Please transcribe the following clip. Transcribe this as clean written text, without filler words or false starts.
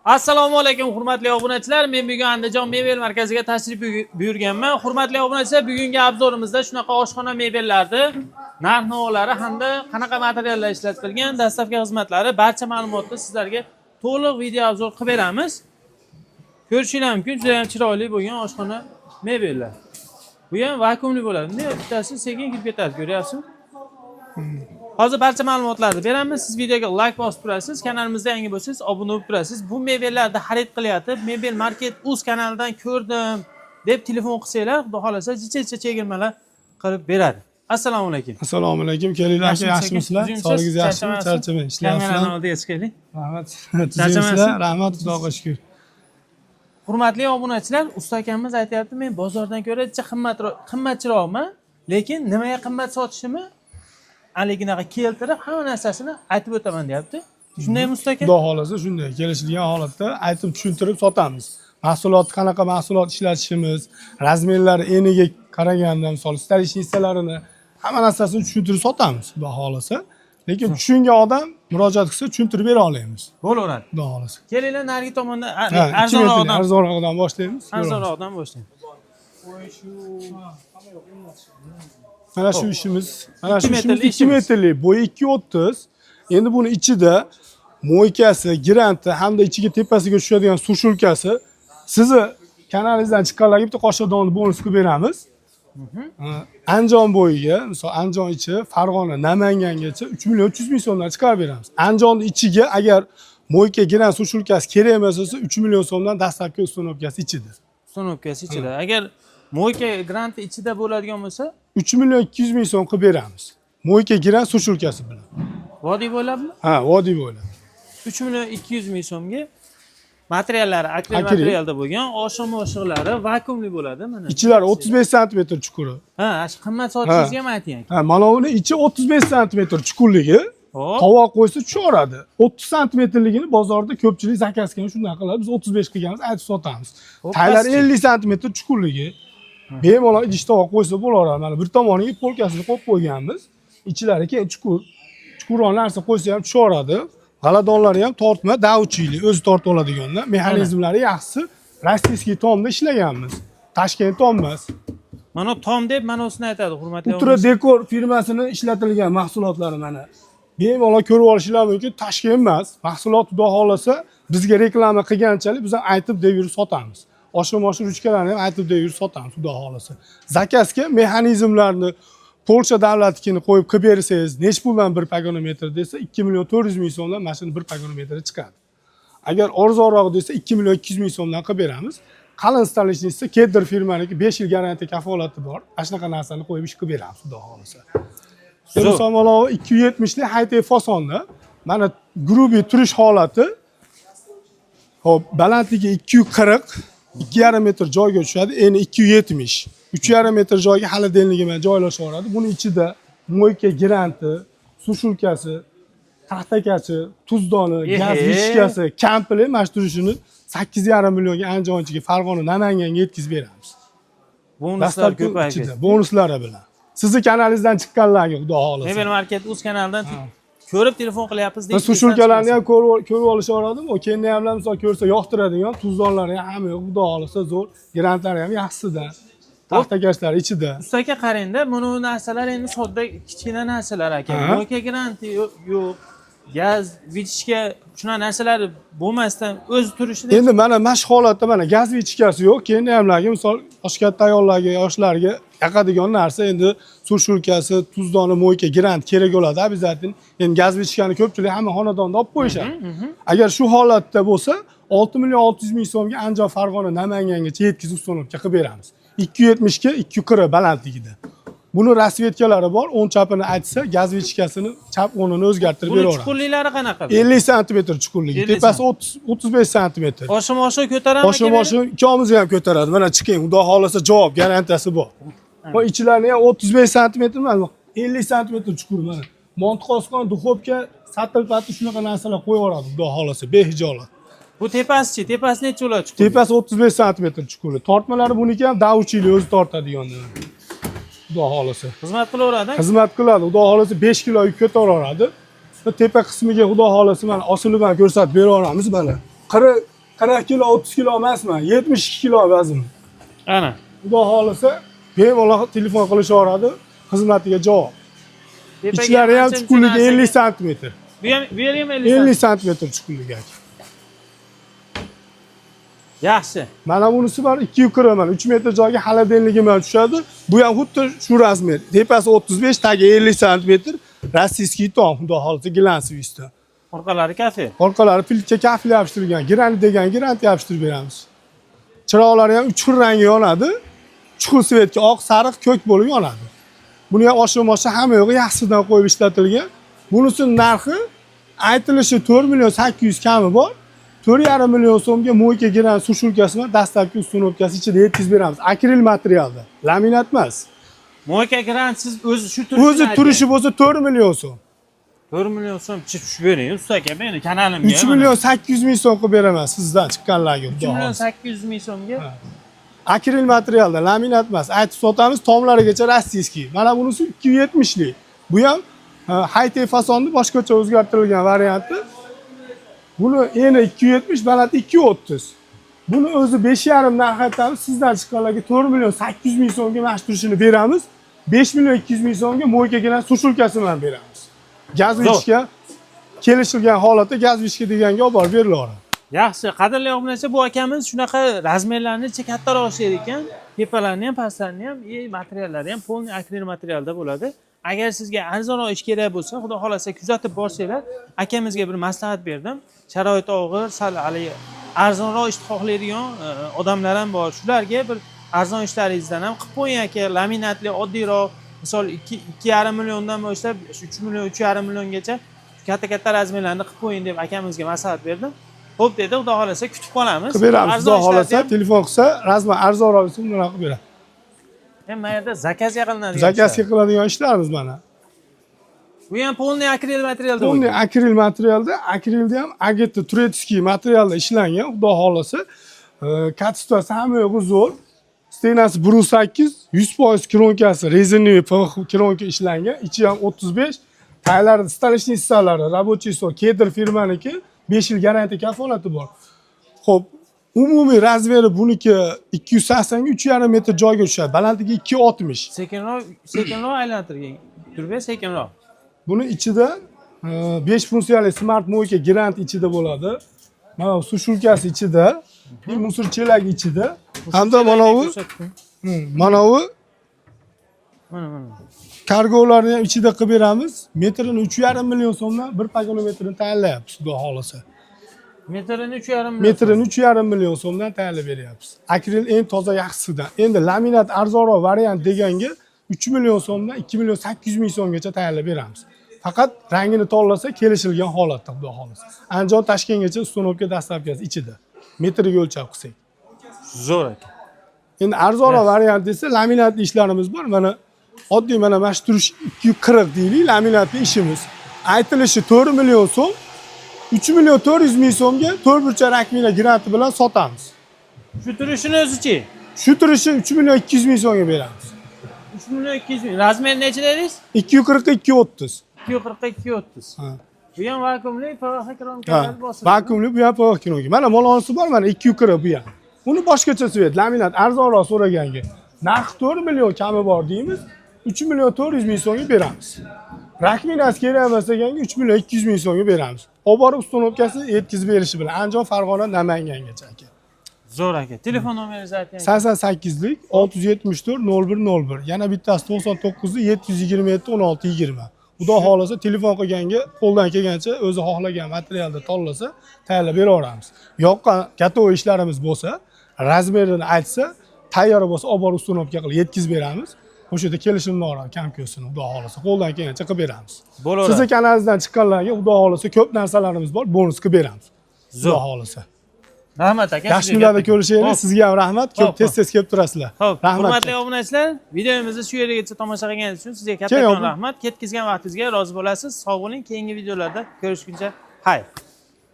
Assalomu alaykum hurmatli obunachilar. Men bugun Andijon mebel markaziga tashrif buyurganman. Hurmatli obunachilar, bugungi obzorimizda shunaqa oshxona mebellarni narx-navolari hamda qanaqa materiallar ishlatilgan, dastlabki xizmatlari barcha ma'lumotni sizlarga to'liq video obzor qilib beramiz. Ko'rishingiz mumkin, juda ham chiroyli bo'lgan oshxona mebellar. Bu ham vakuumli bo'ladi. Bunday bittasi sekin kirib ketadi, ko'ryapsizmi? Hozir barcha ma'lumotlarni beramiz. Siz videoga like bosib turasiz. Kanalimizga yangi bo'lsangiz obuna bo'lib turasiz. Bu mebellarni xarid qilyapti. Mebel Market Uz kanalidan ko'rdim deb telefon qilsanglar, xudo xolasa jicha chegirmalar qilib beradi. Assalomu alaykum. Assalomu alaykum. Kelinglar aka, yaxshimisizlar? Sog'ligingiz yaxshimi? Charchamang, ishlayapsizlar? Kamerani oldiga chiqaylik. Rahmat. Tuzimsizlar? Rahmat, Xudoga shukr. Hurmatli obunachilar, usta akamiz aytayapti, men bozordan ko'ra qimmatchiroqman, lekin nimaga qimmat sotishimni aliginaga keltirib hamma narsasini aytib o'taman deyapti. Shundaymi usta aka? Xudo xolasa shunday. Kelishilgan holatda aytib tushuntirib sotamiz. Mahsulot qanaqa mahsulot ishlatishimiz, razmerlari eniga qaraganda, misol istalgan hissalarini hamma narsasini tushuntirib sotamiz, xudo xolasa. Lekin tushungan odam murojaat qilsa tushuntirib bera olamiz. Bo'laveradi. Xudo xolasa. Kelinglar, narigi tomonda arzonroqdan boshlaymiz. Arzonroqdan boshlaymiz. Mana shu ishimiz, 2 metrlik, bo'yi 2.30. Endi buni ichida mo'ykasi, granti hamda ichiga tepasiga tushadigan sushulkasi sizni kanalingizdan chiqqanlarga bitta qoshiq donni bonus qilib beramiz. Andijon bo'yiga, misol Andijon ichi, Farg'ona, Namangangacha 3.300.000 so'mdan chiqarib beramiz. Andijonning ichiga agar mo'yka, grant, sushulkasi kerak emas bo'lsa 3 million so'mdan dastlabki ustunovkasi ichida. Ustunovkasi ichida. Agar mo'yka grant ichida bo'ladigan bo'lsa 3.200.000 so'm qilib beramiz. Mo'yka, grant, sushulkasi bilan. Vodiy bo'ylabmi? Ha, vodiy bo'ylab. 3.200.000 so'mga materiallari akril materialda bo'lgan, oshiq-moshiqlari vakuumli bo'ladi mana. Ichlari 35 sm chuquri. Ha, shu qimmat sotishingizni ham ayting. Ha, mana uni ichi 35 sm chuqurligi. Tovoq qo'ysa tushaveradi. 30 sm-ligini bozorda ko'pchilik zakazga shunday qiladi. Biz 35 qilganmiz, aytib sotamiz. Taylar 50 sm chuqurligi. Bemalol idish tovoq qo'ysa bo'laveradi. Mana bir tomoniga polkasini qo'yib qo'yganmiz. Ichlari keyin chuqurroq narsa qo'ysa ham tushaveradi. G'aladonlari ham tortma, davchili, o'zi tortib oladiganlar. Mexanizmlari yaxshisi. Rossiyskiy tomda ishlaganmiz. Toshkent tom emas. Mana tom deb mana o'sini aytadi, hurmatli obunachilar. Ultra Dekor firmasini ishlatilgan mahsulotlari mana. Bemalol ko'rib olishinglar mumkin. Toshkent emas. Mahsulot xudo xolasa bizga reklama qilganchalik biz ham aytib deb yurib sotamiz. Oshiq-moshiq ruchkalarni ham aytib deb yurib sotamiz, xudo xolasa. Zakazga mexanizmlarni Polsha davlatikini qo'yib qilib bersangiz, nech puldan 1 pagonometr desa 2.400.000 so'mdan mashina 1 pagonometri chiqadi. Agar arzonroq desa 2.200.000 so'mdan qilib beramiz. Qalin stolishni esa Kedr firmaniki 5 yil garantiya kafolati bor. Ana shunaqa narsani qo'yib ish qilib beramiz, xudo xolasa. Somalovi 270 lik high-tech fasonda. Mana grubiy turish holati. Hop, balandligi 240, 2,5 metr joyga tushadi. Eni 270. 3,5 metr joyga xolodilnigi bilan joylashaveradi. Buni ichida mo'yka, granti, sushulkasi, taxtakachi, tuzdoni, gaz vichkasi, kampli mana shu turishini 8,5 millionga Andijon ichiga, Farg'ona, Namanganga yetkazib beramiz. Bonuslar ko'payadi. Bonuslari bilan. Sizni kanalingizdan chiqqanlarga xudo xolasa. Mebel Market Uz kanalidan ko'rib telefon qilyapmiz deydi. Sushulkalarni ham ko'rib olishaveradimi? O keyin ham misol ko'rsa yoqtiradigan tuzdonlari ham hamma yo'q, xudo xolasa zo'r. Grantlari ham yaxshisidan. Taxtakashlar ichida. Usta aka qarangda, buni narsalar endi sodda kichkina narsalar aka. Mo'yka granti yo'q. Gaz, vichka, shuna narsalar bo'lmasdan o'z turishida. Endi mana shu holatda mana gaz vichkasi yo'q. Keyin hamlarga misol oshkat ayollarga, yoshlarga yoqadigan narsa endi sushulkasi, tuzdoni, mo'yka, grant kerak bo'ladi, обязательно. Endi gaz vichkani ko'pchilik hamma xonadonda olib qo'yishadi. Agar shu holatda bo'lsa, 6.600.000 so'mga Andijon, Farg'ona, Namangangacha yetkazib ustunovka qilib beramiz. 270 ga 240 balandligida. Buni rasvetkalari bor. O'ng chapini aytsa, gaz vichkasini chap o'rnini o'zgartirib beraveradi. Chuqurliklari qanaqa? 50 sm chuqurligi, tepasi 35 sm. Oshim ko'taradimi? Oshim ikkimizni ham ko'taradi. Mana chiqing, xudo xolasa javob garantiyasi bor. Bu ichilarini ham 35 sm emas, 50 sm chuqur mana. Montxozxon, duxovka, satil-patil shunaqa narsalar qo'yaveradi, xudo xolasa, behijolat. Bu tepasichi, tepasi necha ular chuqur? Tepasi 35 sm chuqurli. Tortmalari buniki ham davchili o'zi tortadiganlar. Xudo xolasa. Xizmat qilaveradi. Xizmat qiladi. Xudo xolasa 5 kilo yuk ko'taraveradi. Tepa qismiga xudo xolasa mana osilib ham ko'rsatib beraveramiz mana. 40 kilo 30 kilo emasman, 72 kilo vaznim. Ana. Xudo xolisa bemalol telefon qilishaveradi, xizmatiga javob. Ichlari ham chuqurligi 50 sm. Bu ham 50 sm chuqurligi. Yaxshi. Mana bunisi bor 240 mana 3 metr joyga xaladenligim ham tushadi. Bu ham xuddi shu razmer. Tepasi 35, tagi 50 sm. Rossiyskiy tom, xudo xolisa glansivistda. Orqalari kafe. Orqalari filtga kafil yopishtirilgan. Giranti degan giranti yopishtirib beramiz. Chiroqlari ham 3 xil rangga yonadi. Chuqur svetga oq, sariq, ko'k bo'lib yonadi. Buni ham oshirmoqchi hamma yo'g'i yaxshidan qo'yib ishlatilgan. Bunisining narxi aytilishi 4 million 800 kami bor. 4,5 million so'mga mo'yka giran sushulkasi bilan dastlabki ustunovkasi ichida yetkazib beramiz. Akril materialda, laminat emas. Mo'yka giran siz o'zi shu O'zi turishi bo'lsa 4 million so'm. 4 million so'm tushib bering, usta aka, meni kanalimga. 3 million 800 ming so'm qilib beraman sizdan chiqqanlarga. 3 million 800 ming so'mga. Akril materialda, laminat emas. Aytib sotamiz, tomlarigacha rossiyskiy. Mana bunisi 270 lik. Bu ham high-tech fasonni boshqacha o'zgartirilgan varianti. Buni eni 270, baland 230. Buni o'zi 5,5 narx aytamiz. Sizdan chiqqanlarga 4 million 800 ming so'mga mashturishini beramiz. 5 million 200 ming so'mga mo'yka giran sushulkasini bilan beramiz. Gaz ishga kelishilgan holatda gaz ishga deganga olib borib berilaveradi. Yaxshi, qadrli obunachi, bu akamiz shunaqa razmerlarni kattaroq ishlaydi ekan. Tepalarni ham, pastlarini ham, materiallari ham polni akril materialda bo'ladi. Agar sizga arzonroq ish kerak bo'lsa, xudo xolasa kuzatib borsanglar, akamizga bir maslahat berdim. Sharoiti og'ir, sal hali arzonroq ish xohlaydigan odamlar ham bor. Shularga bir arzon ishlaringizdan ham qilib qo'ying aka, laminatli, oddiyroq, misol 2,5 milliondan boshlab 3 million, 3,5 milliongacha katta razmerlarni qilib qo'ying deb akamizga maslahat berdim. Xo'p dedi, xudo xolasa kutib qolamiz. Qilib beramiz, xudo xolasa telefon qilsa, razmer arzonroq bo'lsa bundan qilib beramiz. Mana yerda zakazga qilinadi. Zakazga qiladigan ishlarimiz mana. Bu ham polniy akril materialda. Polniy akril materialda, akrilda ham agitda turetskiy materialda ishlangan, xudo xolasa. Kachествоsi hamma yo'g'i zo'r. Stenasi 1.8, 100% kronkasi rezinoviy PVX kronka ishlangan, ichi ham 35. Taylarida stolishniy sissalari, рабочий стол, Kedr firmaniki 5 yil garantiya kafolati bor. Xo'p, umumiy razmeri buniki 280 ga 3,5 metr joyga tushadi. Balandligi 260. Sekinroq aylantirgan. Turbe sekinroq. Buni ichida 5 funksiyali smart mo'yka grant ichida bo'ladi. Mana sushulkasi ichida, musor chelagi ichida. Hamda mana bu mana kargolarni ham ichida qilib beramiz. Metrini 3,5 million so'mdan 1 kilometrini tayyorlayapmiz, xudo xolasa. Metrini 3,5 million. Metrini 3,5 million so'mdan tayyorlab beryapmiz. Akril eng toza yaxshisidan. Endi laminat arzonroq variant deganga 3 million so'mdan 2 million 800 ming so'mgacha tayyorlab beramiz. Faqat rangini tanlasa kelishilgan holatda, xudo xolasa. Andijon Toshkentgacha ustunovka dastlabkasi ichida. Metriga o'lchab qilsak. Zo'r aka. Endi arzonroq variant desa, laminatli ishlarimiz bor. Mana oddiy mana mashturish 240 deylik, laminatli ishimiz. Aytilishi 4 million so'm, 3 million 400 ming so'mga 4 burchak rakmina granti bilan sotamiz. Shu turishini o'zichi? Shu turishi 3 million 200 ming so'mga beramiz. 3 million 200 ming. Razmeri necha dedingiz? 240 ga 230. 240 230. Ha. Bu ham vakuumli PVX kronkalar bosib. Vakuumli bu ham PVX kronka. Mana molonisi bor, mana 240 bu ham. Uni boshqacha svet, laminat arzonroq so'raganga. Narx 4 million kami bor deymiz. 3 million 400 ming so'mga beramiz. Rakminasi kerak emas deganga 3 million 200 ming so'mga beramiz. Olib borib ustunovkasi yetkazib berishi bilan Andijon, Farg'ona, Namangangacha aka. Zo'r aka. Telefon nomeringizni ayting. 88 lik 674 0101. Yana bittasi 99 727 16 20. Xudo xolasa telefon qilganga qo'ldan kelgancha o'zi xohlagan materialda tanlasa tayyorlab beraveramiz. Yoqqan gatovoy ishlarimiz bo'lsa, razmerini aytsa, tayyor bo'lsa olib borib ustunovka qilib yetkazib beramiz. O'sha yerda kelishimni oladi, kam-ko'sini xudo xolasa qo'ldan kelgancha qilib beramiz. Bo'laveradi. Sizning kanalingizdan chiqqanlarga xudo xolasa ko'p narsalarimiz bor, bonus qilib beramiz. Xudo xolasa. Rahmat aka. Yaxshi kunlarda ko'rishaylik. Sizga ham rahmat. Ko'p tez kelib turasizlar. Rahmat. Hurmatli obunachilar, videomizni shu yergacha tomosha qilganingiz uchun sizga kattakon rahmat. Ketkizgan vaqtingizga rozi bo'lasiz. Sog' bo'ling. Keyingi videolarda ko'rishguncha xayr.